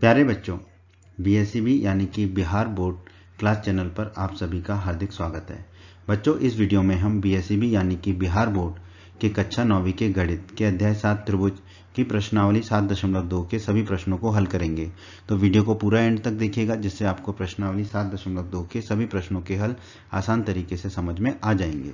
प्यारे बच्चों, बीएसईबी यानी कि बिहार बोर्ड क्लास चैनल पर आप सभी का हार्दिक स्वागत है। बच्चों, इस वीडियो में हम बीएसईबी यानी कि बिहार बोर्ड के कक्षा 9वीं के गणित के अध्याय 7 त्रिभुज की प्रश्नावली 7.2 के सभी प्रश्नों को हल करेंगे। तो वीडियो को पूरा एंड तक देखिएगा, जिससे आपको प्रश्नावली 7.2 के सभी प्रश्नों के हल आसान तरीके से समझ में आ जाएंगे।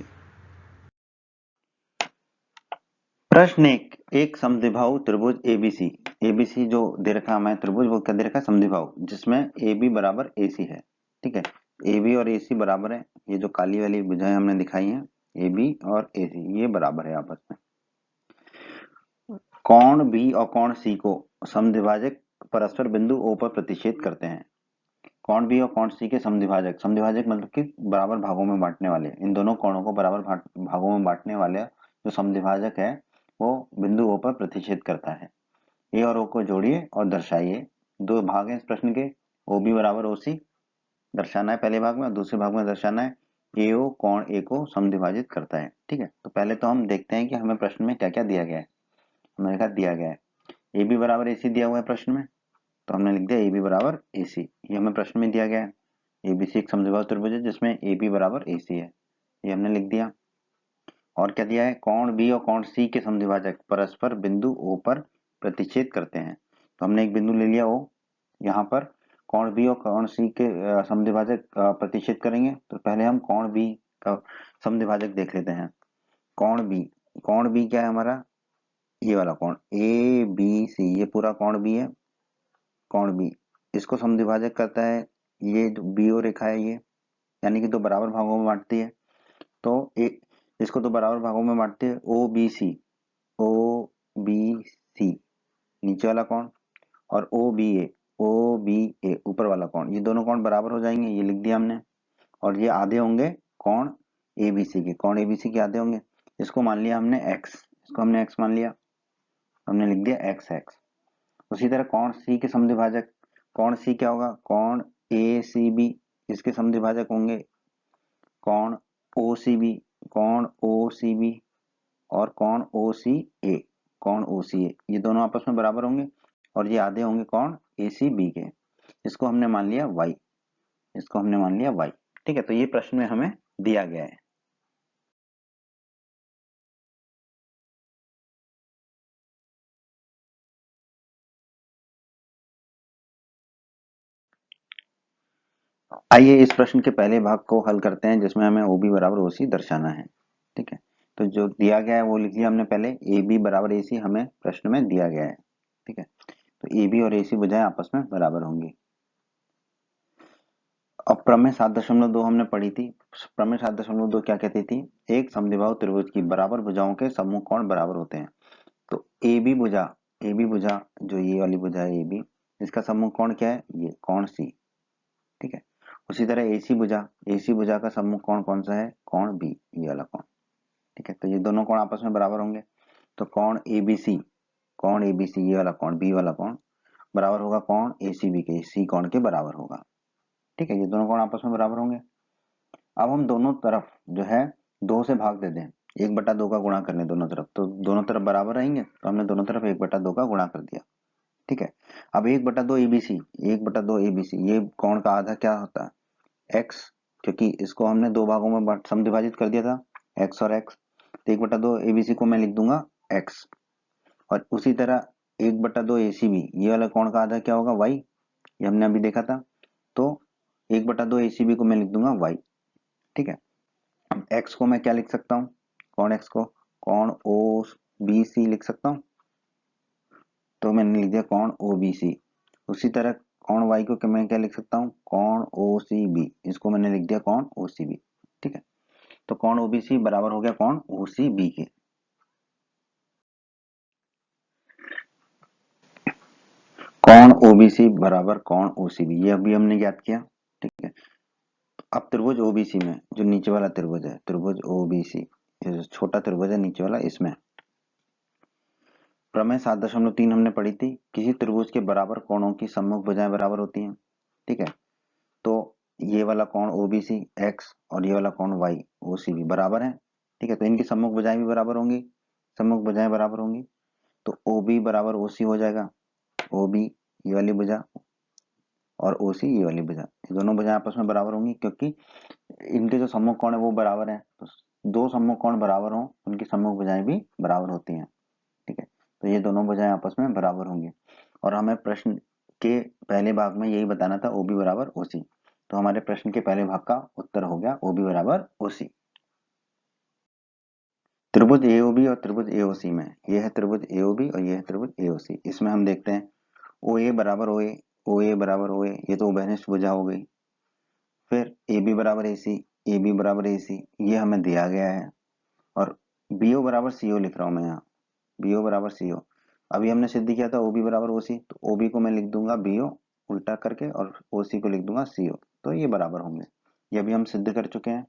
प्रश्न एक समद्विबाहु त्रिभुज एबीसी। एबीसी जो दे रखा हमें त्रिभुज वो क्या दे रखा है? समद्विबाहु, जिसमें ए बी बराबर ए सी है। ठीक है, ए बी और ए सी बराबर है। ये जो काली वाली भुजाएं हमने दिखाई हैं, ए बी और ए सी, ये बराबर है आपस में। कोण बी और कोण सी को समद्विभाजक परस्पर बिंदु ओ पर प्रतिच्छेद करते हैं। कोण बी और कोण सी के समद्विभाजक, समद्विभाजक मतलब कि बराबर भागों में बांटने वाले, इन दोनों कोणों को बराबर भागों में बांटने वाले जो समद्विभाजक है वो बिंदु ओ पर प्रतिच्छेद करता है। ए और ओ को जोड़िए और दर्शाइए। दो भाग हैं इस प्रश्न के, ओ बी बराबर ओ सी दर्शाना है पहले भाग में, और दूसरे भाग में दर्शाना है ए ओ कोण ए को समद्विभाजित करता है। ठीक है, तो पहले तो हम देखते हैं कि हमें प्रश्न में क्या क्या दिया गया है। हमने लिखा दिया गया है ए बी बराबर ए सी दिया हुआ है प्रश्न में, तो हमने लिख दिया ए बी बराबर ए सी। ये हमें प्रश्न में दिया गया है। एबीसी एक समद्विबाहु त्रिभुज है जिसमें ए बी बराबर ए सी है, ये हमने लिख दिया। और क्या दिया है? कोण बी और कोण सी के समद्विभाजक परस्पर बिंदु ओ पर प्रतिच्छेद करते हैं। तो हमने एक बिंदु ले लिया ओ, यहाँ पर कोण बी और कोण सी के समद्विभाजक प्रतिच्छेद करेंगे। तो पहले हम कोण बी का समद्विभाजक देख लेते हैं। कोण बी क्या है हमारा? ये वाला कोण ए बी सी, ये पूरा कोण बी है। कोण बी इसको समद्विभाजक करता है ये जो बी ओ रेखा है, ये यानी कि दो बराबर भागों में बांटती है। तो इसको दो बराबर भागों में बांटते हैं O B C, O B C नीचे वाला कोण, और ओ बी ए ऊपर वाला कोण, ये दोनों कोण बराबर हो जाएंगे, ये लिख दिया हमने। और ये आधे होंगे कोण एबीसी के, कोण एबीसी के आधे होंगे। इसको मान लिया हमने एक्स, इसको हमने एक्स मान लिया, हमने लिख दिया एक्स एक्स। उसी तरह कोण सी के समद्विभाजक, कोण सी क्या होगा? कोण ए सी बी, इसके समद्विभाजक होंगे कोण ओ सी बी, कोण ओ सी बी और कोण ओ सी ए, कोण ओ सी ए, ये दोनों आपस में बराबर होंगे और ये आधे होंगे कोण ए सी बी के। इसको हमने मान लिया y, इसको हमने मान लिया y। ठीक है, तो ये प्रश्न में हमें दिया गया है। आइए इस प्रश्न के पहले भाग को हल करते हैं, जिसमें हमें ओ बी बराबर ओ सी दर्शाना है। ठीक है, तो जो दिया गया है वो लिख लिया हमने पहले, ए बी बराबर ए सी हमें प्रश्न में दिया गया है। ठीक है, तो ए बी और ए सी भुजाएं आपस में बराबर होंगी। अब प्रमेय 7.2 हमने पढ़ी थी। प्रमेय 7.2 क्या कहती थी? एक समद्विबाहु त्रिभुज की बराबर भुजाओं के समूह कोण बराबर होते हैं। तो ए बी भुजा जो ये वाली भुजा है ए बी, इसका समूह कोण क्या है? ये कोण सी। ठीक है, उसी तरह ए सी भुजा का समूह कोण कौन सा है? कोण बी, ये वाला कोण। ठीक है, तो ये दोनों कोण आपस में बराबर होंगे। तो कोण ए बी सी ये वाला कोण, बी वाला कोण बराबर होगा कोण ए सी बी के, सी कोण के बराबर होगा। ठीक है, ये दोनों कोण आपस में बराबर होंगे। अब हम दोनों तरफ जो है 2 से भाग दे दें, 1/2 का गुणा करने दोनों तरफ, तो दोनों तरफ बराबर रहेंगे, तो हमने दोनों तरफ 1/2 का गुणा कर दिया। ठीक है, अब 1/2 एबीसी, 1/2 एबीसी, ये कोण का आधा क्या होता है? एक्स, क्योंकि इसको हमने दो भागों में समद्विभाजित कर दिया था, एक्स और एक्स। तो 1/2 एबीसी को मैं लिख दूंगा एक्स, और उसी तरह 1/2 एसीबी, ये वाला कोण का आधा क्या होगा? वाई, ये हमने अभी देखा था। तो 1/2 एसीबी को मैं लिख दूंगा वाई। ठीक है, अब एक्स को मैं क्या लिख सकता हूँ? कोण एक्स को कोण ओ बी सी लिख सकता हूँ, तो मैंने लिख दिया कोण ओ बी सी। उसी तरह कोण वाई को मैं क्या लिख सकता हूँ? कोण ओ सी बी, इसको मैंने लिख दिया कोण ओ सी बी। ठीक है, तो कोण ओ बी सी बराबर हो गया कोण ओ सी बी के। कोण ओ बी सी बराबर कोण ओ सी बी, ये अभी हमने ज्ञात किया। ठीक है, अब त्रिभुज ओबीसी में जो नीचे वाला त्रिभुज है, त्रिभुज ओबीसी, छोटा त्रिभुज है नीचे वाला, इसमें प्रमेय 7.3 हमने पढ़ी थी, किसी त्रिभुज के बराबर कोणों की सम्मुख भुजाएं बराबर होती हैं। ठीक है, तो ये वाला कोण ओबीसी एक्स और ये वाला कोण वाई ओसीबी बराबर है। ठीक है, तो इनकी सम्मुख भुजाएं भी बराबर होंगी, सम्मुख भुजाएं बराबर होंगी, तो ओबी बराबर ओसी हो जाएगा, ओबी ये वाली भुजा और OC ये वाली भुजा, ये दोनों भुजाएं आपस में बराबर होंगी क्योंकि इनके जो सम्मुख कोण है वो बराबर है। तो दो सम्मुख कोण बराबर हों उनकी सम्मुख भुजाएं भी बराबर होती हैं। ठीक है, तो ये दोनों भुजाएं आपस में बराबर होंगी। और हमें प्रश्न के पहले भाग में यही बताना था OB बराबर OC। तो हमारे प्रश्न के पहले भाग का उत्तर हो गया OB बराबर OC। त्रिभुज AOB और त्रिभुज AOC में, ये है त्रिभुज AOB और ये है त्रिभुज AOC। इसमें हम देखते हैं OA बराबर OA, OA बराबर OA, ये तो उभयनिष्ठ भुजा हो गई। फिर AB बराबर AC, AB बराबर AC, ये हमें दिया गया है। और BO बराबर CO लिख रहा हूं मैं यहाँ, BO बराबर CO। अभी हमने सिद्ध किया था OB बराबर OC, तो OB को मैं लिख दूंगा BO उल्टा करके और OC को लिख दूंगा CO, तो ये बराबर होंगे। ये अभी हम सिद्ध कर चुके हैं,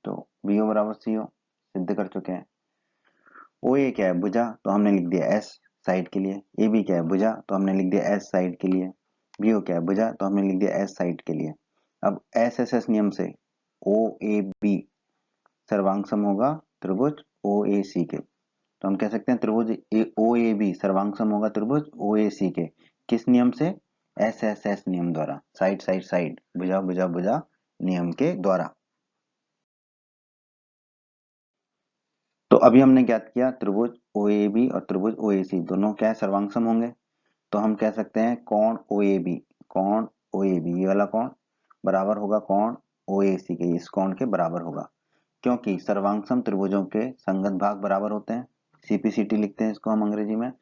तो BO बराबर CO सिद्ध कर चुके हैं। OA क्या है, भुजा, तो हमने लिख दिया S साइड के लिए। AB क्या है, भुजा, तो हमने लिख दिया S साइड के लिए। BO क्या है, भुजा, तो हमने लिख दिया S साइड के लिए। अब SSS नियम से OAB सर्वांग होगा त्रिभुज OAC के। तो हम कह सकते हैं त्रिभुज OAB सर्वांग होगा त्रिभुज OAC के। किस नियम से, SSS नियम द्वारा, साइड साइड साइड, भुजा भुजा भुजा नियम के द्वारा। तो अभी हमने ज्ञात किया त्रिभुज OAB और त्रिभुज OAC दोनों क्या है, सर्वांग होंगे। तो हम कह सकते हैं कोण OAB, कोण OAB ये वाला कोण बराबर होगा कोण OAC के, इस कोण के बराबर होगा, क्योंकि सर्वांग त्रिभुजों के संगत भाग बराबर होते हैं। CPCT लिखते हैं इसको हम अंग्रेजी में।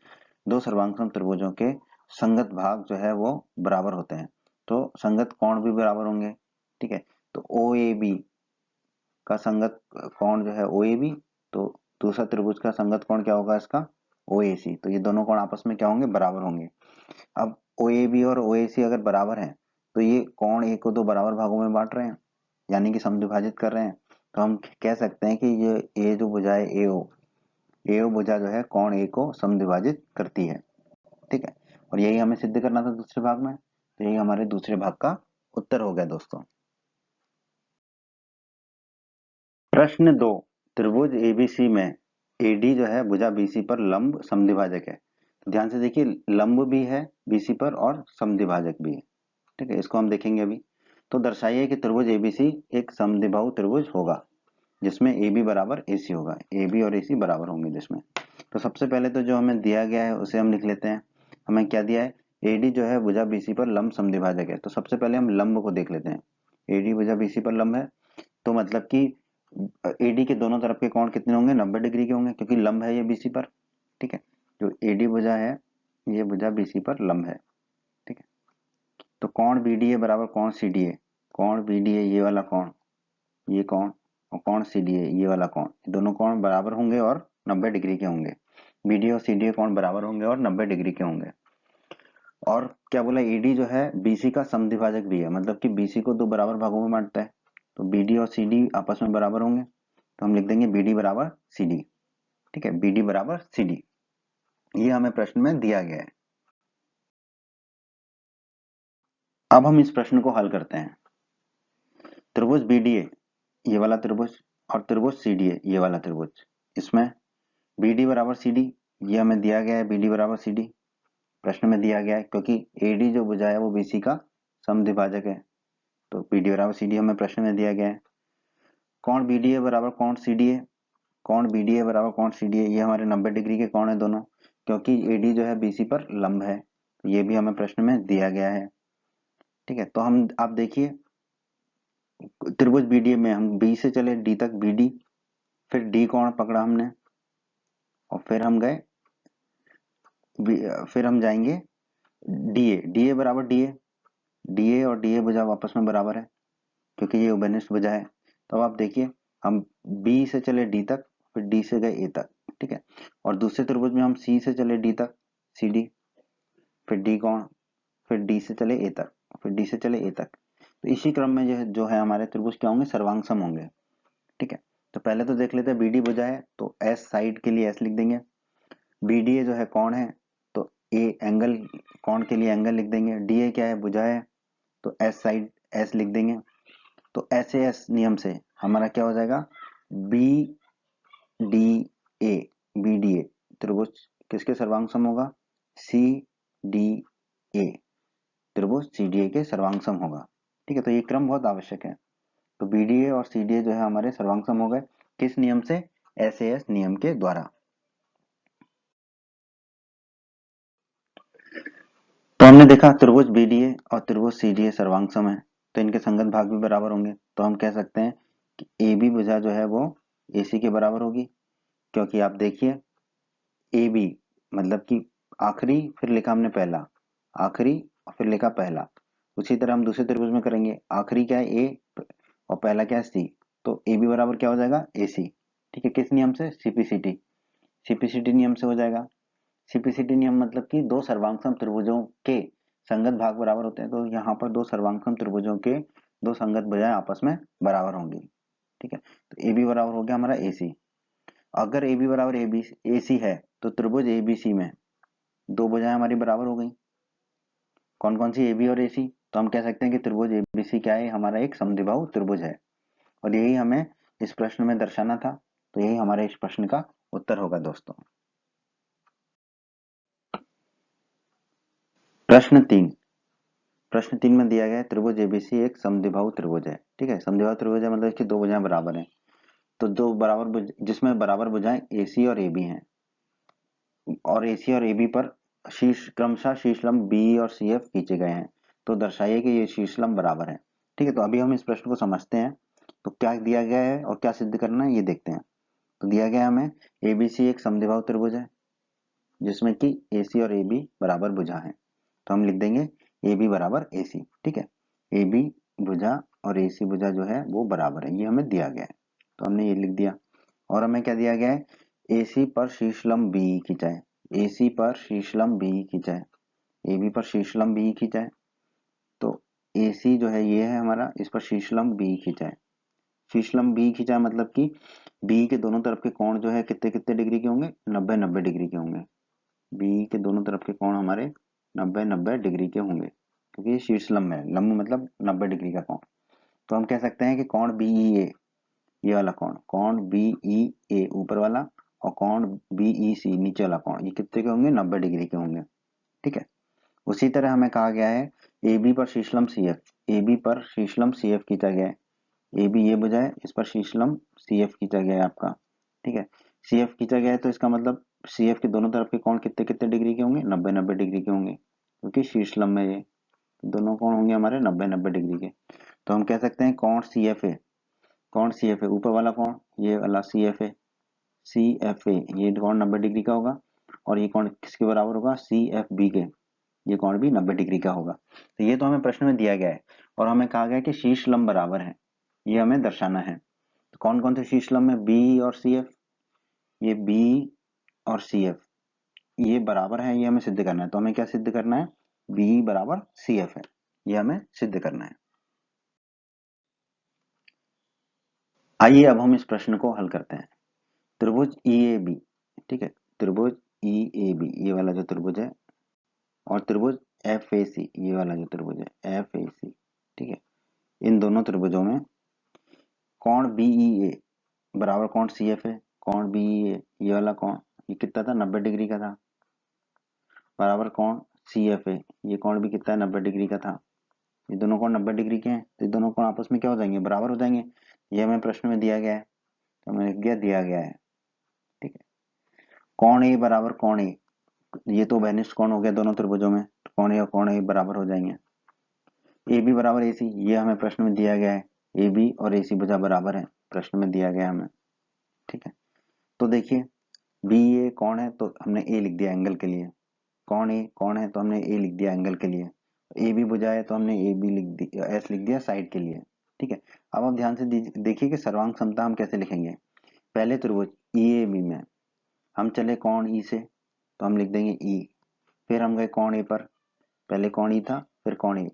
दो सर्वांग त्रिभुजों के संगत भाग जो है वो बराबर होते हैं, तो संगत कोण भी बराबर होंगे। ठीक है, तो OAB का संगत कोण जो है OAB, तो दूसरा त्रिभुज का संगत कोण क्या होगा इसका, OAC। तो ये दोनों कोण आपस में क्या होंगे, बराबर होंगे। अब OAB और OAC अगर बराबर हैं तो ये कोण A को दो बराबर भागों में बांट रहे हैं, यानी कि समद्विभाजित कर रहे हैं। तो हम कह सकते हैं कि ये जो भुजा है AO भुजा जो है कोण A को समद्विभाजित करती है। ठीक है, और यही हमें सिद्ध करना था दूसरे भाग में, तो यही हमारे दूसरे भाग का उत्तर हो गया दोस्तों। प्रश्न 2, त्रिभुज ABC में AD जो है भुजा BC पर लंब समद्विभाजक है। तो ध्यान से देखिए, लंब भी है BC पर और समद्विभाजक भी है। ठीक है, इसको हम देखेंगे अभी। तो दर्शाइए कि त्रिभुज ABC एक समद्विबाहु त्रिभुज होगा जिसमें AB बराबर AC होगा, AB और AC बराबर होंगे जिसमें। तो सबसे पहले तो जो हमें दिया गया है उसे हम लिख लेते हैं। हमें क्या दिया है, AD जो है भुजा BC पर लंब समद्विभाजक है। तो सबसे पहले हम लंब को देख लेते हैं। AD भुजा BC पर लंब है, तो मतलब कि AD के दोनों तरफ के कोण कितने होंगे, 90 डिग्री के होंगे, क्योंकि लंब है ये BC पर। ठीक है, जो AD भुजा है ये भुजा BC पर लंब है। ठीक है, तो कोण BDA बराबर कोण CDA, कोण BDA ये वाला कोण, ये कोण, और कोण CDA ये वाला कोण, दोनों कोण बराबर होंगे और 90 डिग्री के होंगे। BDA और CDA कोण बराबर होंगे और 90 डिग्री के होंगे। और क्या बोला, AD जो है BC का समद्विभाजक भी है, मतलब कि BC को दो बराबर भागों में बांटता है। तो BD और CD आपस में बराबर होंगे, तो हम लिख देंगे BD बराबर CD। ठीक है, BD बराबर CD, ये हमें प्रश्न में दिया गया है। अब हम इस प्रश्न को हल करते हैं। त्रिभुज BDA ये वाला त्रिभुज और त्रिभुज CDA ये वाला त्रिभुज, इसमें BD बराबर CD ये हमें दिया गया है, BD बराबर CD प्रश्न में दिया गया है, क्योंकि AD जो भुजा है वो BC का समद्विभाजक है। तो BD बराबर CD हमें प्रश्न में दिया गया है। कोण BDA बराबर कोण CDA, कोण BDA बराबर कोण CDA, ये हमारे 90 डिग्री के कोण है दोनों, क्योंकि AD जो है BC पर लंब है, तो ये भी हमें प्रश्न में दिया गया है। ठीक है, तो हम आप देखिए त्रिभुज BDA में हम B से चले D तक BD, फिर D कोण पकड़ा हमने और फिर हम गए फिर हम जाएंगे DA बराबर DA और DA भुजा आपस में बराबर है क्योंकि ये उभयनिष्ठ भुजा है। तो अब आप देखिए, हम B से चले D तक, फिर D से गए A तक। ठीक है, और दूसरे त्रिभुज में हम C से चले D तक CD, फिर D कोण, फिर D से चले A तक, फिर D से चले A तक। तो इसी क्रम में जो है हमारे त्रिभुज क्या होंगे, सर्वांग सम होंगे। ठीक है, तो पहले तो देख लेते हैं BD भुजा है तो S साइड के लिए S लिख देंगे। BDA जो है कोण है तो A एंगल, कोण के लिए एंगल लिख देंगे। DA क्या है, भुजा है, तो S साइड S लिख देंगे। तो SAS नियम से हमारा क्या हो जाएगा, BDA त्रिभुज किसके सर्वांग सम होगा, CDA CDA के सर्वांग सम होगा। ठीक है, तो ये क्रम बहुत आवश्यक है। तो BDA और CDA जो है हमारे सर्वांग सम हो गए, किस नियम से? SAS नियम के द्वारा। तो हमने देखा त्रिभुज BDA और त्रिभुज CDA सर्वांग सम है, तो इनके संगत भाग भी बराबर होंगे। तो हम कह सकते हैं कि AB भुजा जो है वो AC के बराबर होगी, क्योंकि आप देखिए AB मतलब कि आखिरी, फिर लिखा हमने पहला, आखिरी और फिर लिखा पहला। उसी तरह हम दूसरे त्रिभुज में करेंगे, आखिरी क्या है A और पहला क्या है C, तो AB बराबर क्या हो जाएगा? AC। ठीक है, किस नियम से? CPCT नियम से हो जाएगा। CPCT नियम मतलब कि दो सर्वांगसम त्रिभुजों के संगत भाग बराबर होते हैं, तो यहाँ पर दो सर्वांगसम त्रिभुजों के दो संगत भुजाएं आपस में बराबर होंगी। ठीक है, तो AB बराबर हो गया हमारा AC। अगर AB बराबर AC है तो त्रिभुज ABC में दो भुजाएं हमारी बराबर हो गई। कौन कौन सी? AB और AC। तो हम कह सकते हैं कि त्रिभुज ABC क्या है? हमारा एक समद्विबाहु त्रिभुज है, और यही हमें इस प्रश्न में दर्शाना था। तो यही हमारे इस प्रश्न का उत्तर होगा दोस्तों। प्रश्न 3 में दिया गया है त्रिभुज ABC एक समद्विबाहु त्रिभुज है। ठीक है, समद्विबाहु त्रिभुज है मतलब इसकी दो भुजाएं बराबर हैं। तो दो बराबर जिसमें बराबर भुजाएं AC और AB हैं, और AC और AB पर क्रमशः शीर्षलंब BE और CF खींचे गए हैं। तो दर्शाइए कि ये शीर्षलंब बराबर है। ठीक है, तो अभी हम इस प्रश्न को समझते हैं। तो क्या दिया गया है और क्या सिद्ध करना है ये देखते हैं। तो दिया गया हमें ABC एक समद्विबाहु त्रिभुज है जिसमें कि AC और AB बराबर भुजा है। तो हम लिख देंगे AB बराबर AC। ठीक है, AB भुजा और AC भुजा जो है वो बराबर है, ये हमें दिया गया है, तो हमने ये लिख दिया। और हमें क्या दिया गया है? AC पर शीर्षलंब BE खींचा है, AC पर शीर्षलंब BE खींचा है, AB पर शीर्षलंब BE खींचा है। तो AC जो है ये है हमारा, इस पर शीर्षलंब BE खींचा है। शीर्षलंब BE खींचा है मतलब कि BE के दोनों तरफ के कोण जो है कितने कितने डिग्री के होंगे? 90-90 डिग्री के होंगे। BE के दोनों तरफ के कोण हमारे 90-90 डिग्री के होंगे, क्योंकि ये शीर्षलंब है, लंब मतलब 90 डिग्री का कोण। तो हम कह सकते हैं कि कोण BEA, ये वाला कोण BEA ऊपर वाला, और कोण BEC नीचे वाला कोण, ये कितने के होंगे? 90 डिग्री के होंगे। ठीक है, उसी तरह हमें कहा गया है AB पर शीर्षलंब CF, AB पर शीर्षलंब CF खींचा गया है। AB ये भुजा है, इस पर शीर्षलंब CF खींचा गया है आपका। ठीक है, CF खींचा गया है तो इसका मतलब CF के दोनों तरफ के कोण कितने कितने डिग्री के होंगे? 90-90 डिग्री के होंगे, क्योंकि शीर्षलंब में ये दोनों कोण होंगे हमारे 90-90 डिग्री के। तो हम कह सकते हैं कोण CF है, कोण CF है ऊपर वाला कोण, ये वाला CF है, CFA ये कोण 90 डिग्री का होगा, और ये कोण किसके बराबर होगा? CFB के, ये कोण भी 90 डिग्री का होगा। तो ये तो हमें प्रश्न में दिया गया है, और हमें कहा गया है कि शीर्ष लंब बराबर है, ये हमें दर्शाना है। तो कौन कौन से शीर्ष लंब है? BE और CF, ये BE और CF ये बराबर है, ये हमें सिद्ध करना है। तो हमें क्या सिद्ध करना है? BE बराबर CF है, ये हमें सिद्ध करना है। आइए अब हम इस प्रश्न को हल करते हैं। त्रिभुज EAB, ठीक है, त्रिभुज EAB ये वाला जो त्रिभुज है, और त्रिभुज FAC ये वाला जो त्रिभुज है FAC, ठीक है, इन दोनों त्रिभुजों में कोण BEA बराबर कोण CF है। कोण BEA ये वाला कोण ये कितना था? 90 डिग्री का था, बराबर कोण CF है, ये कोण भी कितना है? 90 डिग्री का था। ये दोनों कोण 90 डिग्री के हैं, तो ये दोनों कोण आपस में क्या हो जाएंगे? बराबर हो जाएंगे। ये हमें प्रश्न में दिया गया है, तो हमने लिख दिया दिया गया है। ठीक है, कोण A बराबर कोण A, ये तो बेनिष्ठ कोण हो गया दोनों त्रिभुजों में, तो कोण A और कोण A बराबर हो जाएंगे। AB बराबर AC ये हमें प्रश्न में दिया गया है, AB और AC भुजा बराबर है, प्रश्न में दिया गया है हमें। ठीक है, तो देखिए BA कौन है, तो हमने A लिख दिया एंगल के लिए। कौन A कौन है, तो हमने A लिख दिया एंगल के लिए। AB भुजा है तो हमने AB लिख दिया, S लिख दिया साइड के लिए। ठीक है, अब आप ध्यान से देखिए कि सर्वांग समता हम कैसे लिखेंगे। पहले त्रिभुज EAB में हम चले कोण E से, तो हम लिख देंगे E, फिर हम गए कोण A पर, पहले कोण E था फिर कोण A,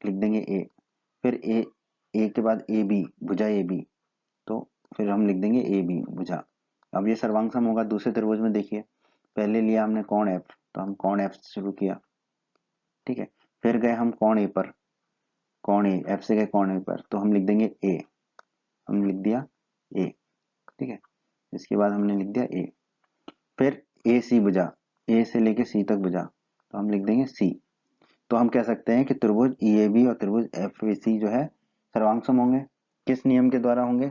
लिख देंगे A, फिर A के बाद AB भुजा AB, तो फिर हम लिख देंगे AB भुजा। अब ये सर्वांग सम होगा दूसरे त्रिभुज में। देखिए पहले लिया हमने कोण F, तो हम कोण F से शुरू किया। ठीक है, फिर गए हम कोण A पर, कोण A F से गए कोण A पर, तो हम लिख देंगे A, हम लिख दिया A। ठीक है, इसके बाद हमने लिख दिया A, फिर AC भुजा, A से लेके C तक भुजा, तो हम लिख देंगे C। तो हम कह सकते हैं कि त्रिभुज EAB और त्रिभुज FAC जो है सर्वांगसम होंगे। किस नियम के द्वारा होंगे?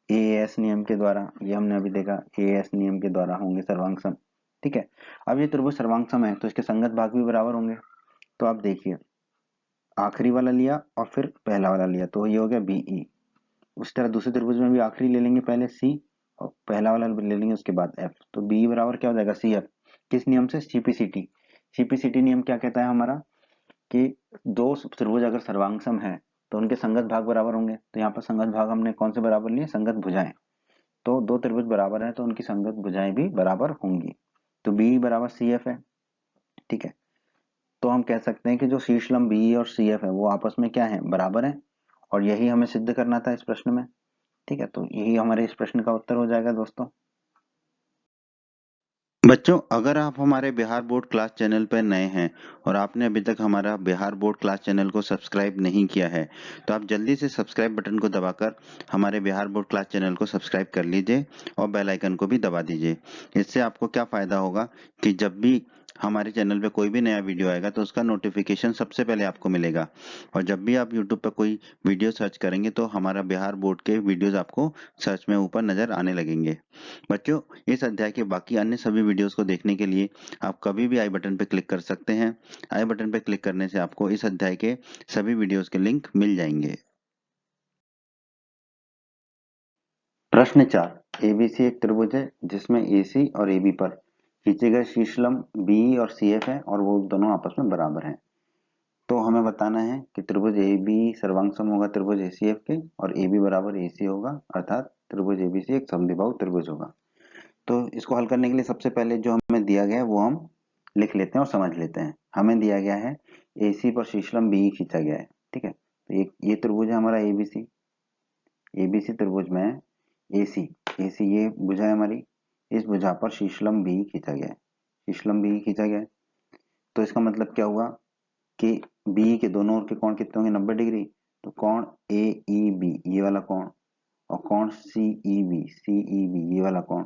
AAS नियम के द्वारा। ये हमने अभी देखा, AAS नियम के द्वारा होंगे सर्वांगसम। ठीक है, अब ये त्रिभुज सर्वांगसम है तो इसके संगत भाग भी बराबर होंगे। तो आप देखिए, आखिरी वाला लिया और फिर पहला वाला लिया तो ये हो गया BE। उस तरह दूसरे त्रिभुज में भी आखिरी ले लेंगे पहले C और पहला वाला ले लेंगे उसके बाद F। तो BE बराबर क्या हो जाएगा? CF। किस नियम से? CPCT। CPCT नियम क्या कहता है हमारा कि दो त्रिभुज अगर सर्वांगसम है तो उनके संगत भाग बराबर होंगे। तो यहाँ पर संगत भाग हमने कौन से बराबर लिए? संगत भुजाएं। तो दो त्रिभुज बराबर है तो उनकी संगत भुजाएं भी बराबर होंगी। तो BE बराबर CF है। ठीक है, तो हम कह सकते हैं कि जो शीर्ष लंब BE और CF है वो आपस में क्या है? बराबर है। और यही हमें सिद्ध करना था इस प्रश्न में। ठीक है, तो यही हमारे इस प्रश्न का उत्तर हो जाएगा दोस्तों। बच्चों, अगर आप हमारे बिहार बोर्ड क्लास चैनल पर नए हैं और आपने अभी तक हमारा बिहार बोर्ड क्लास चैनल को सब्सक्राइब नहीं किया है तो आप जल्दी से सब्सक्राइब बटन को दबाकर हमारे बिहार बोर्ड क्लास चैनल को सब्सक्राइब कर लीजिए और बेल आइकन को भी दबा दीजिए। इससे आपको क्या फ़ायदा होगा कि जब भी हमारे चैनल पे कोई भी नया वीडियो आएगा तो उसका नोटिफिकेशन सबसे पहले आपको मिलेगा। और जब भी आप यूट्यूब पर कोई वीडियो सर्च करेंगे तो हमारा बिहार बोर्ड के वीडियोज़ आपको सर्च में ऊपर नज़र आने लगेंगे। बच्चों, इस अध्याय के बाकी अन्य सभी वीडियोस को देखने के लिए आप कभी भी आई बटन पर क्लिक कर सकते हैं। आई बटन पर क्लिक करने से आपको इस अध्याय के सभी वीडियोस के लिंक मिल जाएंगे। प्रश्न 4, ABC एक त्रिभुज है जिसमें AC और AB पर खींचे गए शीर्ष लंब BE और CF है और वो दोनों आपस में बराबर हैं। तो हमें बताना है कि त्रिभुज AB सर्वांगसम होगा त्रिभुज ACF के और AB बराबर AC होगा, अर्थात त्रिभुज ABC एक समद्विबाहु त्रिभुज होगा। तो इसको हल करने के लिए सबसे पहले जो हमें दिया गया है वो हम लिख लेते हैं और समझ लेते हैं। हमें दिया गया है AC पर शीर्ष लंब BE खींचा गया है। ठीक है, तो ये त्रिभुज है हमारा ABC त्रिभुज में AC ये भुजा है हमारी, इस भुजा पर शीर्ष लंब BE खींचा गया है। शीर्ष लंब BE खींचा गया है तो इसका मतलब क्या हुआ कि BE के दोनों ओर के कोण कितने होंगे? 90 डिग्री। तो कोण AEB ये वाला कोण और कोण CEB ये वाला कोण,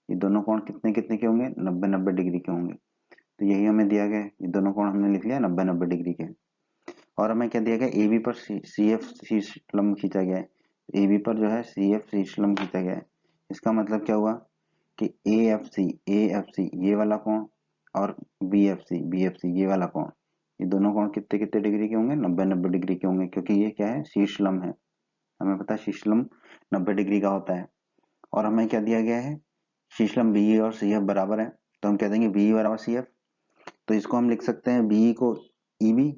ये दोनों कोण कितने कितने के होंगे? 90 डिग्री के होंगे। तो यही हमें दिया गया है, ये दोनों कोण हमने लिख लिया 90 डिग्री के। और हमें क्या दिया गया? AB पर CF शीर्ष लंब खींचा गया है। AB पर जो है CF शीर्ष लंब खींचा गया है। इसका मतलब क्या हुआ कि AFC ये वाला कोण और BFC ये वाला कोण, ये दोनों कोण कितने कितने डिग्री के होंगे? 90 डिग्री के होंगे, क्योंकि ये क्या है? शीर्ष लंब है। हमें पता है शीर्ष लंब 90 डिग्री का होता है। और हमें क्या दिया गया है? शीर्ष लंब BE और CF बराबर है, तो हम कह देंगे BE बराबर CF। तो इसको हम लिख सकते हैं BE को EB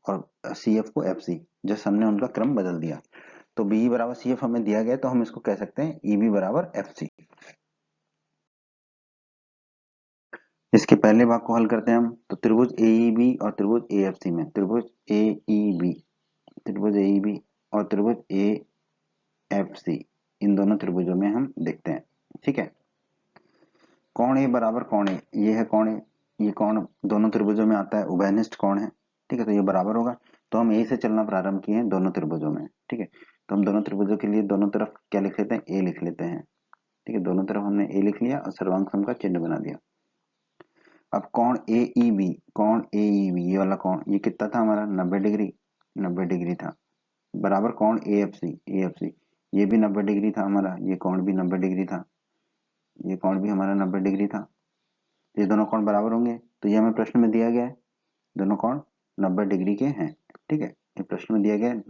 और CF को FC, जैसे हमने उनका क्रम बदल दिया। तो BE बराबर CF हमें दिया गया तो हम इसको कह सकते हैं EB बराबर FC। इसके पहले भाग को हल करते हैं हम। तो त्रिभुज AEB और त्रिभुज AFC में त्रिभुज AEB और त्रिभुज AFC इन दोनों त्रिभुजों में हम देखते हैं। ठीक है, कोण A बराबर कोण A, ये है कोण A, ये कोण दोनों त्रिभुजों में आता है, उभयनिष्ठ कोण है। ठीक है, तो ये बराबर होगा। तो हम A से चलना प्रारंभ किए हैं दोनों त्रिभुजों में। ठीक है, तो हम दोनों त्रिभुजों के लिए दोनों तरफ क्या लिख लेते हैं? A लिख लेते हैं। ठीक है, दोनों तरफ हमने A लिख लिया और सर्वांग सम का चिन्ह बना दिया। अब कोण AEB ये वाला कोण, ये कितना था हमारा? 90 डिग्री था, बराबर कोण AFC ये भी 90 डिग्री था हमारा, ये कोण भी 90 डिग्री था, ये कोण भी हमारा 90 डिग्री था। ये दोनों कोण बराबर होंगे, तो ये हमें प्रश्न में दिया गया है, दोनों कोण 90 डिग्री के हैं। ठीक है, ये प्रश्न में दिया गया है।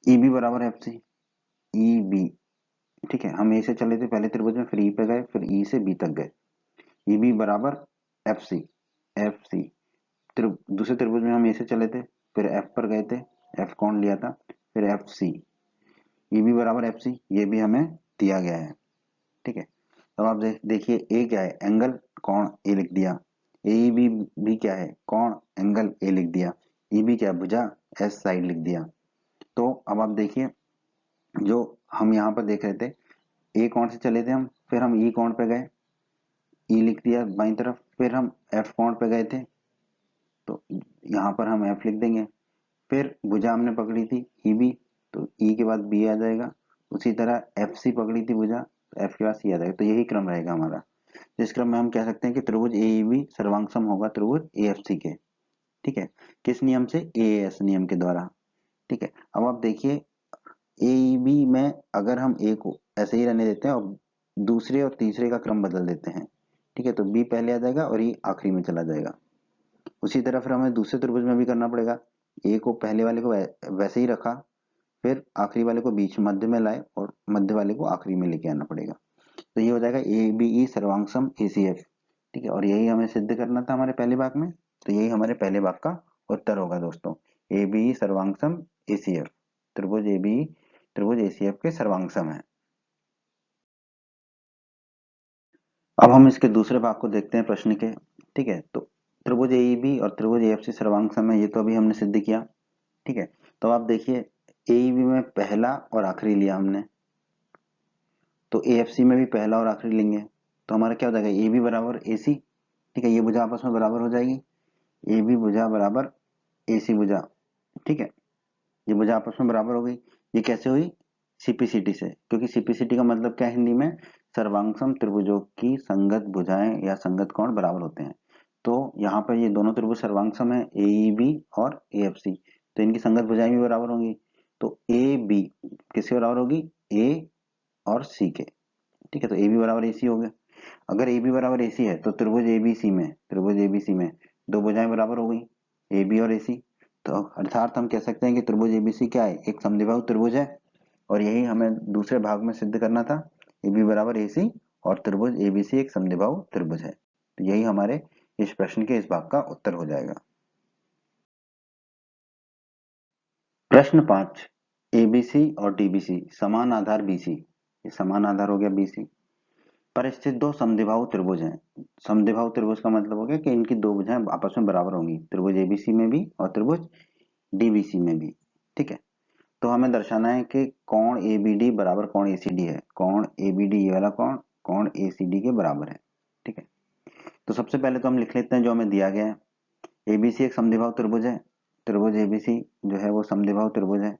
EB बराबर FC, EB। ठीक है, हम A से चले थे पहले त्रिभुज में, फिर E पे गए, फिर E से B तक गए। EB बराबर FC। दूसरे त्रिभुज में हम A से चले थे, फिर F पर गए थे, F कोण लिया था, फिर FC। EB बराबर FC ये भी हमें दिया गया है। ठीक है, तो आप देखिए A क्या है? एंगल, कोण A लिख दिया। AEB भी क्या है? कोण, एंगल A लिख दिया। EB क्या है? भुजा, S साइड लिख दिया। तो अब आप देखिए, जो हम यहाँ पर देख रहे थे, A कोण से चले थे हम, फिर हम E कोण पे गए, E लिख दिया बाईं तरफ, फिर हम F कोण पे गए थे, तो यहाँ पर हम F लिख देंगे। फिर भुजा हमने पकड़ी थी EB, तो E के बाद B आ जाएगा। उसी तरह FC पकड़ी थी भुजा, तो F के बाद C आ जाएगा। तो यही क्रम रहेगा हमारा। तो इस क्रम में हम कह सकते हैं कि त्रिभुज एईबी सर्वांग सम होगा त्रिभुज एएफसी के। ठीक है, किस नियम से? एएस नियम के द्वारा। ठीक है, अब आप देखिए एईबी में अगर हम ए को ऐसे ही रहने देते हैं और दूसरे और तीसरे का क्रम बदल देते हैं, ठीक है, तो बी पहले आ जाएगा और ये आखिरी में चला जाएगा। उसी तरह फिर हमें दूसरे त्रिभुज में भी करना पड़ेगा। ए को पहले वाले को वैसे ही रखा, फिर आखिरी वाले को बीच मध्य में लाए और मध्य वाले को आखिरी में लेके आना पड़ेगा। तो ये हो जाएगा ए बी ई सर्वांग सम एसीएफ। ठीक है, और यही हमें सिद्ध करना था हमारे पहले भाग में, तो यही हमारे पहले भाग का उत्तर होगा दोस्तों। ए बी ई सर्वांग सम एसीएफ, त्रिभुज ए बी त्रिभुज एसीएफ के सर्वांग सम है। अब हम इसके दूसरे भाग को देखते हैं प्रश्न के। ठीक है, तो त्रिभुज एईबी और त्रिभुज एएफसी सर्वांग सम है, ये तो अभी हमने सिद्ध किया। ठीक है, तो आप देखिए एईबी में पहला और आखिरी लिया हमने, तो एएफसी में भी पहला और आखिरी लेंगे, तो हमारा क्या हो जाएगा? ए बी बराबर ए सी। ठीक है, ये भुजा आपस में बराबर हो जाएगी, ए बी भुजा बराबर ए सी भुजा। ठीक है, ये भुजा आपस में बराबर हो गई। ये कैसे हुई? सीपीसीटी से, क्योंकि सीपीसीटी का मतलब क्या है हिंदी में? सर्वांगसम त्रिभुजों की संगत भुजाएं या संगत कोण बराबर होते हैं। तो यहाँ पर ये दोनों त्रिभुज सर्वांगसम है, एईबी और एएफसी, तो इनकी संगत भुजाएं भी बराबर होंगी। तो ए बी किसके बराबर होगी? ए और सी के। ठीक है, तो ए बी बराबर ए सी हो गया। अगर ए बी बराबर ए सी है तो त्रिभुज एबीसी में दो भुजाएं बराबर हो गई, ए बी और ए सी। तो अर्थात हम कह सकते हैं कि त्रिभुज एबीसी क्या है? एक समद्विबाहु त्रिभुज है, और यही हमें दूसरे भाग में सिद्ध करना था। ए बी बराबर ए सी और त्रिभुज एबीसी एक समद्विबाहु त्रिभुज है, तो यही हमारे इस प्रश्न के इस भाग का उत्तर हो जाएगा। प्रश्न 5, एबीसी और डीबीसी समान आधार बीसी, ये समान आधार हो गया बीसी, पर स्थित दो समद्विबाहु त्रिभुज हैं। समद्विबाहु त्रिभुज का मतलब हो गया कि इनकी दो भुजाएं आपस में बराबर होंगी, त्रिभुज एबीसी में भी और त्रिभुज डीबीसी में भी। ठीक है, तो हमें दर्शाना है कि कोण एबीडी बराबर कोण एसीडी है। कोण एबीडी ये वाला कोण कोण एसीडी के बराबर है। ठीक है, तो सबसे पहले तो हम लिख लेते हैं जो हमें दिया गया है। एबीसी एक समद्विबाहु त्रिभुज है, त्रिभुज एबीसी जो है वो समद्विबाहु त्रिभुज है।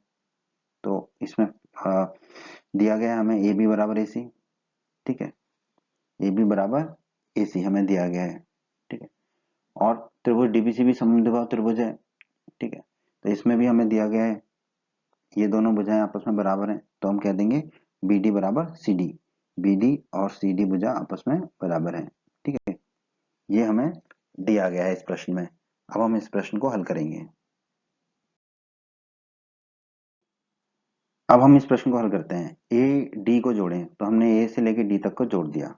तो इसमें दिया गया है हमें ए बी बराबर ए सी। ठीक है, ए बी बराबर ए सी हमें दिया गया है। ठीक है, और त्रिभुज डीबीसी भी समद्विबाहु त्रिभुज है। ठीक है, तो इसमें भी हमें दिया गया है ये दोनों भुजाएं आपस में बराबर हैं, तो हम कह देंगे बी डी बराबर सी डी। बी डी और सी डी भुजा आपस में बराबर है। ठीक है, ये हमें दिया गया है इस प्रश्न में। अब हम इस प्रश्न को हल करेंगे। अब हम इस प्रश्न को हल करते हैं। ए डी को जोड़ें, तो हमने ए से लेकर डी तक को जोड़ दिया।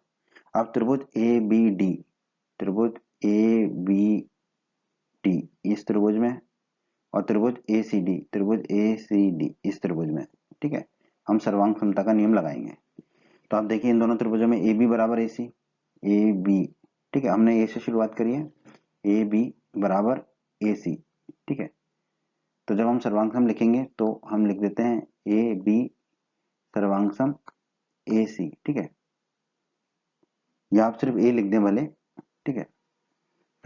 अब त्रिभुज ए बी डी, त्रिभुज ए बी डी इस त्रिभुज में, और त्रिभुज ए सी डी, त्रिभुज ए सी डी इस त्रिभुज में। ठीक है, हम सर्वांग समता का नियम लगाएंगे। तो आप देखिए इन दोनों त्रिभुजों में ए बी बराबर ए सी, ए बी। ठीक है, हमने ए से शुरुआत करी है, ए बी बराबर ए सी। ठीक है, तो जब हम सर्वांग लिखेंगे तो हम लिख देते हैं ए बी सर्वांग सम ए सी। ठीक है, या आप सिर्फ ए लिख दें भले। ठीक है,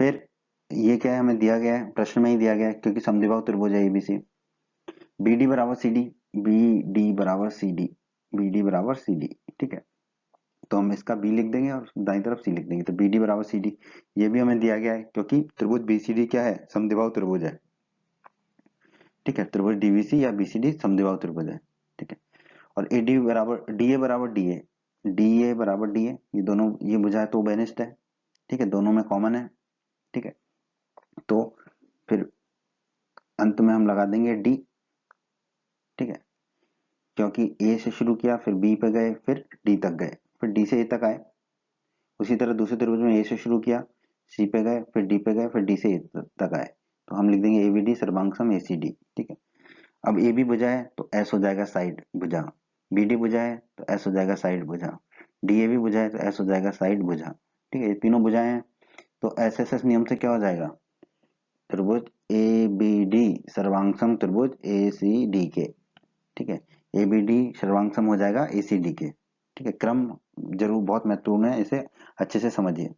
फिर ये क्या है? हमें दिया गया है, प्रश्न में ही दिया गया है, क्योंकि समद्विबाहु त्रिभुज है एबीसी। बी डी बराबर सी डी, बी डी बराबर सी डी, बी डी बराबर सी डी। ठीक है, तो हम इसका बी लिख देंगे और दाईं तरफ सी लिख देंगे, तो बी डी बराबर सी डी। ये भी हमें दिया गया है क्योंकि त्रिभुज बीसीडी क्या है? समद्विबाहु त्रिभुज है। ठीक है, त्रिभुज डीबीसी या बीसीडी समद्विबाहु त्रिभुज है। ठीक है, और ए डी बराबर डी ए बराबर डी ए, डी ए बराबर डी ए, ये दोनों ये भुजा है तो उभयनिष्ठ है। ठीक है, दोनों में कॉमन है। ठीक है, तो फिर अंत में हम लगा देंगे डी। ठीक है, क्योंकि ए से शुरू किया, फिर बी पे गए, फिर डी तक गए, फिर डी से ए तक आए। उसी तरह दूसरे त्रिभुज में ए से शुरू किया, सी पे गए, फिर डी पे गए, फिर डी से ए तक आए, तो हम लिख देंगे ए बी डी सर्वांगसम ए सी डी। ठीक है, अब ए बी भुजा है तो एस हो जाएगा साइड भुजा, बी डी भुजा है तो एस हो जाएगा साइड भुजा, डी ए भी भुजा है तो एस हो जाएगा साइड भुजा। ठीक है, ये तीनों भुजाएं हैं, तो एस एस एस नियम से क्या हो जाएगा? त्रिभुज ए बी डी सर्वांगसम त्रिभुज ए सी डी के। ठीक है, ए बी डी सर्वांगसम हो जाएगा ए सी डी के। ठीक है, क्रम जरूर बहुत महत्वपूर्ण है, इसे अच्छे से समझिए।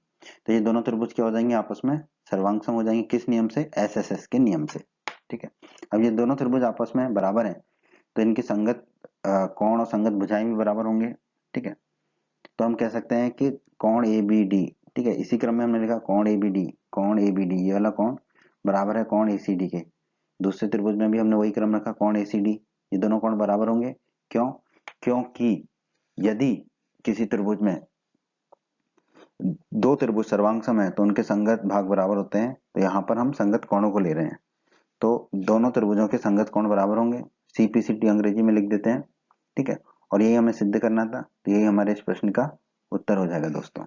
तो ये दोनों त्रिभुज क्या हो जाएंगे? आपस में सर्वांगसम हो जाएंगे। किस नियम से? एस एस एस के नियम से। ठीक है, अब ये दोनों त्रिभुज आपस में बराबर हैं, तो इनकी संगत कोण और संगत भुजाएं भी बराबर होंगे। ठीक है, तो हम कह सकते हैं कि कोण ए बी डी, ठीक है, इसी क्रम में हमने लिखा कोण ए बी डी, कोण ए बी डी ये वाला कोण बराबर है कोण ए सी डी के। दूसरे त्रिभुज में भी हमने वही क्रम रखा कोण ए सी डी, ये दोनों कोण बराबर होंगे। क्यों? क्योंकि यदि किसी त्रिभुज में दो त्रिभुज सर्वांग सम है तो उनके संगत भाग बराबर होते हैं, तो यहाँ पर हम संगत कोणों को ले रहे हैं, तो दोनों त्रिभुजों के संगत कोण बराबर होंगे। सीपीसीटी अंग्रेजी में लिख देते हैं, ठीक है, और यही हमें सिद्ध करना था, तो यही हमारे इस प्रश्न का उत्तर हो जाएगा दोस्तों।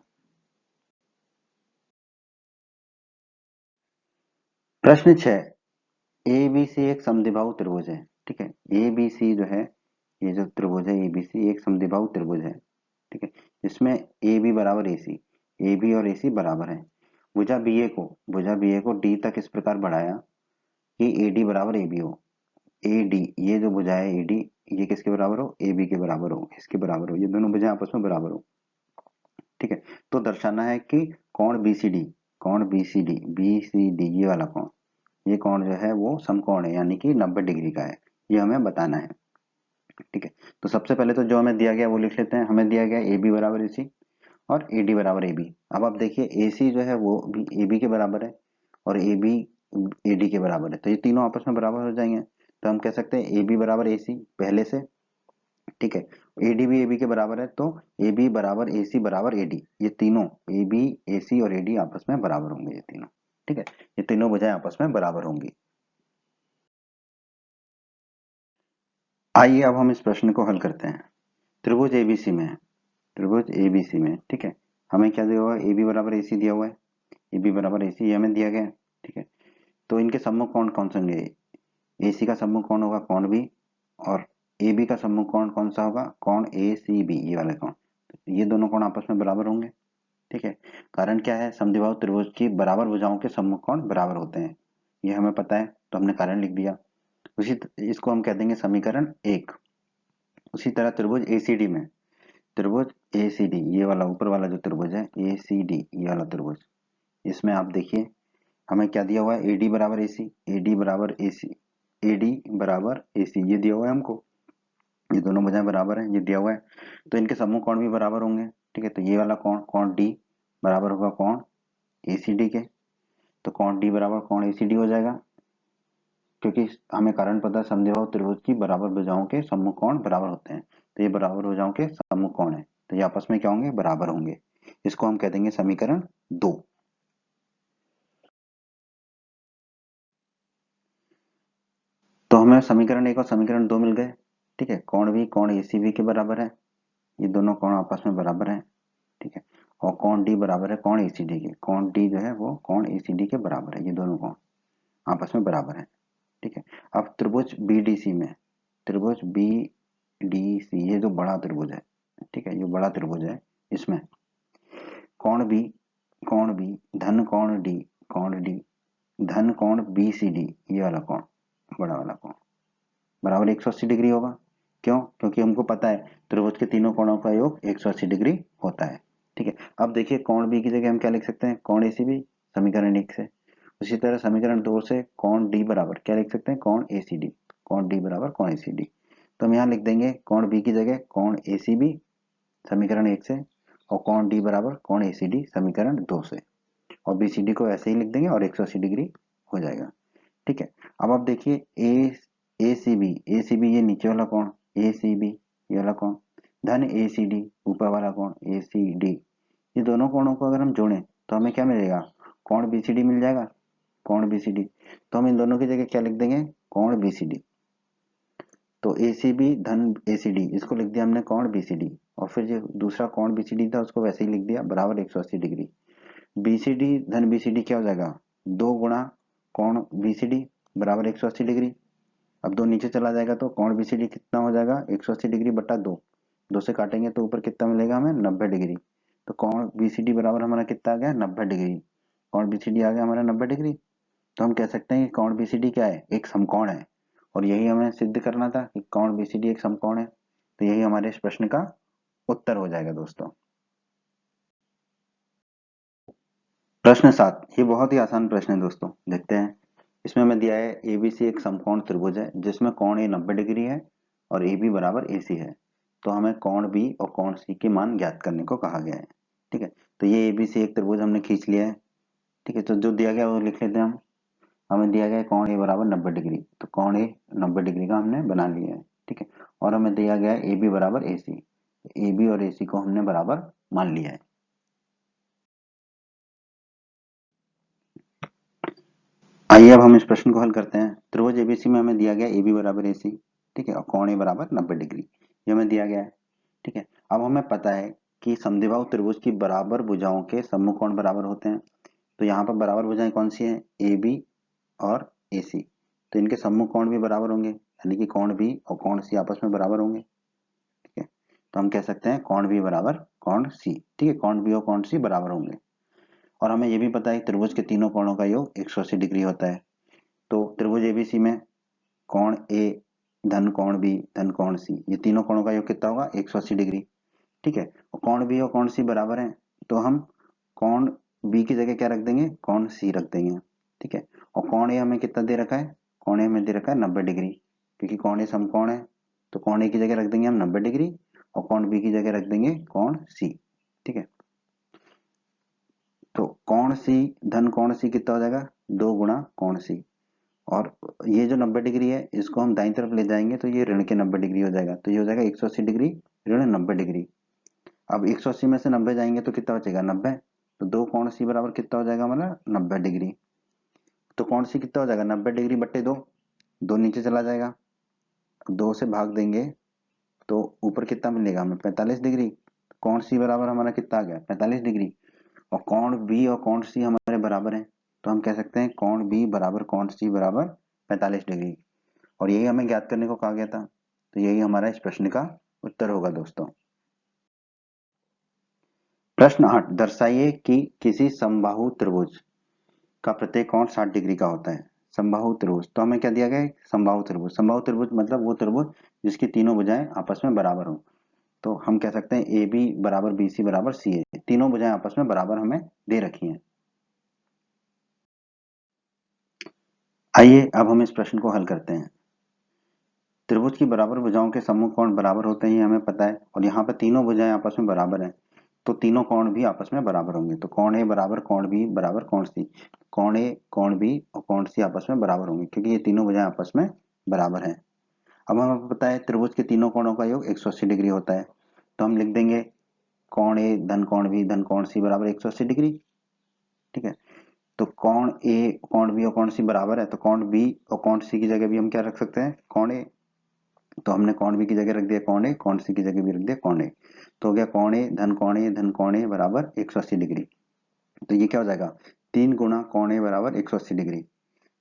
प्रश्न 6, एबीसी एक समद्विबाहु त्रिभुज है, ठीक है, एबीसी जो है, ये जो त्रिभुज है एबीसी एक समद्विबाहु त्रिभुज है, ठीक है, जिसमें ए बी बराबर ए बी और ए सी बराबर है। भुजा बी ए को डी तक इस प्रकार बढ़ाया कि ए डी बराबर ए बी हो। ए डी, ये जो भुजा है ए डी, ये किसके बराबर हो? ए बी के बराबर हो, इसके बराबर हो, ये दोनों भुजाएं आपस में बराबर हो, ठीक है। तो दर्शाना है कि कोण बी सी डी, ये वाला कोण, ये कोण जो है वो समकोण है, यानी कि 90 डिग्री का है, ये हमें बताना है, ठीक है। तो सबसे पहले तो जो हमें दिया गया वो लिख लेते हैं। हमें दिया गया ए बी बराबर ए सी और ए डी बराबर ए बी। अब आप देखिए ए सी जो है वो भी ए बी के बराबर है और ए बी ए डी के बराबर है, तो ये तीनों आपस में बराबर हो जाएंगे। तो हम कह सकते हैं ए बी बराबर ए सी पहले से, ठीक है, ए डी भी ए बी के बराबर है, तो ए बी बराबर ए सी बराबर ए डी, ये तीनों ए बी ए सी और ए डी आपस में बराबर होंगे, ये तीनों, ठीक है, ये तीनों भुजाएं आपस में बराबर होंगी। आइए अब हम इस प्रश्न को हल करते हैं। त्रिभुज एबीसी में है, त्रिभुज एबीसी में, ठीक है, हमें क्या दिया हुआ है? ए बी बराबर ए सी दिया हुआ है, ए बी बराबर ए सी ये हमें दिया गया है, ठीक है। तो इनके सम्मुख कोण कौन से होंगे? ए सी का सम्मुख कोण होगा कोण बी, और ए बी का सम्मुख कोण कौन सा होगा? कोण ए सी बी, ये वाले कोण, ये दोनों कोण आपस में बराबर होंगे, ठीक है। कारण क्या है? समद्विबाहु त्रिभुज की बराबर भुजाओं के सम्मुख कोण बराबर होते हैं, ये हमें पता है, तो हमने कारण लिख दिया। इसको हम कह देंगे समीकरण 1। उसी तरह त्रिभुज एसीडी में, त्रिभुज एसीडी ये वाला ऊपर वाला जो त्रिभुज है एसीडी ये वाला त्रिभुज, इसमें आप देखिए हमें क्या दिया हुआ है? एडी बराबर एसी, एडी बराबर एसी, एडी बराबर एसी ये दिया हुआ है हमको, ये दोनों भुजाएं बराबर हैं, ये दिया हुआ है, तो इनके समूह कोण भी बराबर होंगे, ठीक है। तो ये वाला कोण कोण डी बराबर होगा कोण एसीडी के, तो कोण डी बराबर कोण एसीडी हो जाएगा, क्योंकि हमें कारण पता है समद्विबाहु त्रिभुज की बराबर भुजाओं के सम्मुख कोण बराबर होते हैं, तो ये बराबर भुजाओं के सम्मुख कोण है, तो ये आपस में क्या होंगे? बराबर होंगे। इसको हम कह देंगे समीकरण 2। तो हमें समीकरण 1 और समीकरण 2 मिल गए, ठीक है। कोण भी कोण एसीबी के बराबर है, ये दोनों कोण आपस में बराबर है, ठीक है, और कोण डी बराबर है कोण एसीडी के, कोण डी जो है वो कोण एसीडी के बराबर है, ये दोनों कोण आपस में बराबर है, ठीक है। अब त्रिभुज बीडीसी में, त्रिभुज बीडीसी ये जो बड़ा त्रिभुज है, ठीक है, ये बड़ा त्रिभुज है, इसमें कोण बी धन कोण डी धन कोण बी सी डी ये वाला कोण, बड़ा वाला कोण बराबर 180 डिग्री होगा। क्यों? क्योंकि हमको पता है त्रिभुज के तीनों कोणों का योग 180 डिग्री होता है, ठीक है। अब देखिए कोण बी की जगह हम क्या लिख सकते हैं? कोण एसीबी, समीकरण 1 से। उसी तरह समीकरण 2 से कोण डी बराबर क्या लिख सकते हैं? कोण एसीडी, कोण डी बराबर कोण एसीडी, तो हम यहाँ लिख देंगे कोण बी की जगह कोण एसीबी समीकरण 1 से, और कोण डी बराबर कोण एसीडी समीकरण 2 से, और बीसीडी को ऐसे ही लिख देंगे और 180 डिग्री हो जाएगा, ठीक है। अब आप देखिए एसीबी ये नीचे वाला कोण एसीबी ये वाला कोण धन एसीडी ऊपर वाला कोण एसीडी, ये दोनों कोणों को अगर हम जोड़ें तो हमें क्या मिलेगा? कोण बीसीडी मिल जाएगा, कोण बीसीडी। तो हम इन दोनों की जगह क्या लिख देंगे? कोण बीसीडी। तो एसीबी धन एसीडी इसको लिख दिया हमने कोण बीसीडी, और फिर जो दूसरा कोण बीसीडी था उसको वैसे ही लिख दिया बराबर 180 डिग्री। बीसीडी धन बीसीडी क्या हो जाएगा? 2 गुणा कोण बीसीडी बराबर 180 डिग्री। अब 2 नीचे चला जाएगा तो कोण बीसीडी कितना हो जाएगा? 180 डिग्री बटा 2, 2 से काटेंगे तो ऊपर कितना मिलेगा हमें? 90 डिग्री। तो कोण बीसीडी बराबर हमारा कितना आ गया? 90 डिग्री। कोण बीसीडी आ गया हमारा 90 डिग्री। तो हम कह सकते हैं कि कोण बीसीडी क्या है? एक समकोण है, और यही हमें सिद्ध करना था कि कोण बीसीडी एक समकोण है, तो यही हमारे इस प्रश्न का उत्तर हो जाएगा दोस्तों। प्रश्न 7, ये बहुत ही आसान प्रश्न है दोस्तों, देखते हैं। इसमें हमें दिया है एबीसी एक समकोण त्रिभुज है जिसमें कोण ए 90 डिग्री है और ए बी बराबर ए सी है। तो हमें कोण बी और कोण सी के मान ज्ञात करने को कहा गया है। ठीक है, तो ये एबीसी एक त्रिभुज हमने खींच लिया है। ठीक है, तो जो दिया गया वो लिख लेते हैं हम। हमें दिया गया है कोण ए बराबर 90 डिग्री, तो कोण ए 90 डिग्री का हमने बना लिया है। ठीक है, और हमें दिया गया है ए बी बराबर ए सी, ए बी और ए सी को हमने बराबर मान लिया है। आइए अब हम इस प्रश्न को हल करते हैं। त्रिभुज एबीसी में हमें दिया गया ए बी बराबर ए सी, ठीक है, और कोण ए बराबर 90 डिग्री, ये हमें दिया गया है। ठीक है, अब हमें पता है कि समद्विबाहु त्रिभुज की बराबर भुजाओं के सम्मुख कोण बराबर होते हैं। तो यहाँ पर बराबर भुजाएं कौन सी हैं? ए बी और ए सी, तो इनके सम्मुख कोण भी बराबर होंगे, यानी कि कोण बी और कोण सी आपस में बराबर होंगे। ठीक है, तो हम कह सकते हैं कोण बी बराबर कोण सी। ठीक है, कोण बी और कोण सी बराबर होंगे। और हमें यह भी पता है त्रिभुज के तीनों कोणों का योग 180 डिग्री होता है। तो त्रिभुज एबीसी में कोण ए धन कोण बी धन कोण सी, ये तीनों कोणों का योग कितना होगा? 180 डिग्री। ठीक है, और कोण बी और कोण सी बराबर हैं, तो हम कोण बी की जगह क्या रख देंगे? कोण सी रख देंगे। ठीक है, और कोण ए हमें कितना दे रखा है? कोण ए हमें दे रखा है 90 डिग्री, क्योंकि कोण ए समकोण है। तो कोण ए की जगह रख देंगे हम 90 डिग्री और कोण बी की जगह रख देंगे कोण सी। ठीक है, तो कोण सी धन कोण सी कितना हो जाएगा? 2 गुणा कोण सी, और ये जो 90 डिग्री है इसको हम दाईं तरफ ले जाएंगे तो ये ऋण के 90 डिग्री हो जाएगा, तो ये हो जाएगा 180 डिग्री ऋण 90 डिग्री। अब 180 में से 90 जाएंगे तो कितना बचेगा? 90। तो 2 कोण सी बराबर कितना हो जाएगा हमारा? 90 डिग्री। तो कोण सी कितना हो जाएगा? 90 डिग्री बट्टे 2, 2 नीचे चला जाएगा, 2 से भाग देंगे तो ऊपर कितना मिलेगा हमें? 45 डिग्री। कोण सी बराबर हमारा कितना आ गया? 45 डिग्री। और कोण बी और कोण सी हमारे बराबर हैं, तो हम कह सकते हैं कोण बी बराबर कोण सी बराबर 45 डिग्री, और यही हमें ज्ञात करने को कहा गया था। तो यही हमारा इस प्रश्न का उत्तर होगा दोस्तों। प्रश्न 8, दर्शाइए कि किसी समबाहु त्रिभुज का प्रत्येक कोण 60 डिग्री का होता है। समबाहु त्रिभुज, तो हमें क्या दिया गया है? समबाहु त्रिभुज। समबाहु त्रिभुज मतलब वो त्रिभुज जिसकी तीनों भुजाएं आपस में बराबर हो। तो हम कह सकते हैं ए बी बराबर बी सी बराबर सी ए, तीनों भुजाएं आपस में बराबर हमें दे रखी हैं। आइए अब हम इस प्रश्न को हल करते हैं। त्रिभुज की बराबर भुजाओं के सम्मुख कोण बराबर होते हैं, हमें पता है, और यहाँ पर तीनों भुजाएं आपस में बराबर हैं, तो तीनों कोण भी आपस में बराबर होंगे। तो कोण ए बराबर कोण बी बराबर कोण सी, कोण ए कोण बी और कोण सी आपस में बराबर होंगे, क्योंकि ये तीनों भुजाएं आपस में बराबर हैं। अब हमें पता है त्रिभुज के तीनों कोणों का योग 180 डिग्री होता है, तो हम लिख देंगे कोण ए धन कोण बी धन कोण सी बराबर 180 डिग्री। ठीक है, तो कोण ए कोण बी और कोण सी बराबर है, तो कोण बी और कोण सी की जगह भी हम क्या रख सकते हैं? कोण ए। तो हमने कोण बी की जगह रख दिया कोण ए, कोण सी की जगह भी रख दिया कोण ए, तो हो गया कोण ए धन कोण ए धन कोण ए बराबर 180 डिग्री। तो ये क्या हो जाएगा? 3 गुणा कोण ए बराबर 180 डिग्री।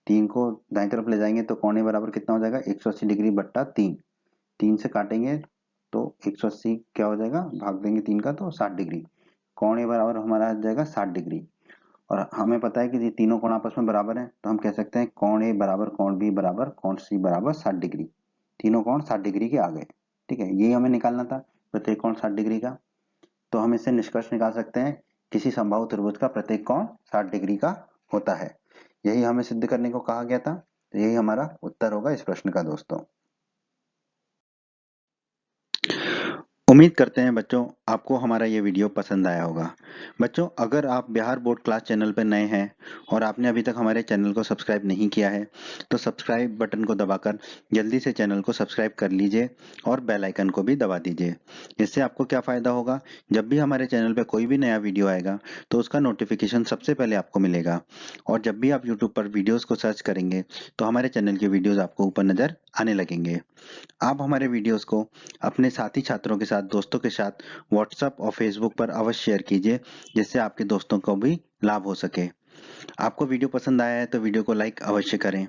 3 को दाईं तरफ ले जाएंगे तो कोण ए बराबर कितना हो जाएगा? 180 डिग्री बट्टा 3, 3 से काटेंगे तो 180 क्या हो जाएगा? भाग देंगे 3 का तो 60 डिग्री। कोण ए बराबर हमारा आ जाएगा 60 डिग्री, और हमें पता है कि ये तीनों कोण आपस में बराबर हैं, तो हम कह सकते हैं कोण ए बराबर कोण बी बराबर कोण सी बराबर 60 डिग्री। तीनों कोण 60 डिग्री के आ गए। ठीक है, यही हमें निकालना था, प्रत्येक कोण 60 डिग्री का। तो हम इससे निष्कर्ष निकाल सकते हैं किसी समबाहु त्रिभुज का प्रत्येक कोण 60 डिग्री का होता है। यही हमें सिद्ध करने को कहा गया था, तो यही हमारा उत्तर होगा इस प्रश्न का दोस्तों। उम्मीद करते हैं बच्चों आपको हमारा ये वीडियो पसंद आया होगा। बच्चों, अगर आप बिहार बोर्ड क्लास चैनल पर नए हैं और आपने अभी तक हमारे चैनल को सब्सक्राइब नहीं किया है, तो सब्सक्राइब बटन को दबाकर जल्दी से चैनल को सब्सक्राइब कर लीजिए और बेल आइकन को भी दबा दीजिए। इससे आपको क्या फ़ायदा होगा? जब भी हमारे चैनल पर कोई भी नया वीडियो आएगा तो उसका नोटिफिकेशन सबसे पहले आपको मिलेगा, और जब भी आप यूट्यूब पर वीडियोज़ को सर्च करेंगे तो हमारे चैनल के वीडियोज़ आपको ऊपर नज़र आने लगेंगे। आप हमारे वीडियोस को अपने साथी छात्रों के साथ, दोस्तों के साथ व्हाट्सएप और फेसबुक पर अवश्य शेयर कीजिए, जिससे आपके दोस्तों को भी लाभ हो सके। आपको वीडियो पसंद आया है तो वीडियो को लाइक अवश्य करें,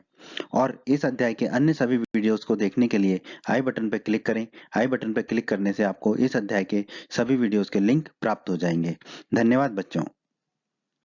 और इस अध्याय के अन्य सभी वीडियोस को देखने के लिए आई बटन पर क्लिक करें। आई बटन पर क्लिक करने से आपको इस अध्याय के सभी वीडियोस के लिंक प्राप्त हो जाएंगे। धन्यवाद बच्चों।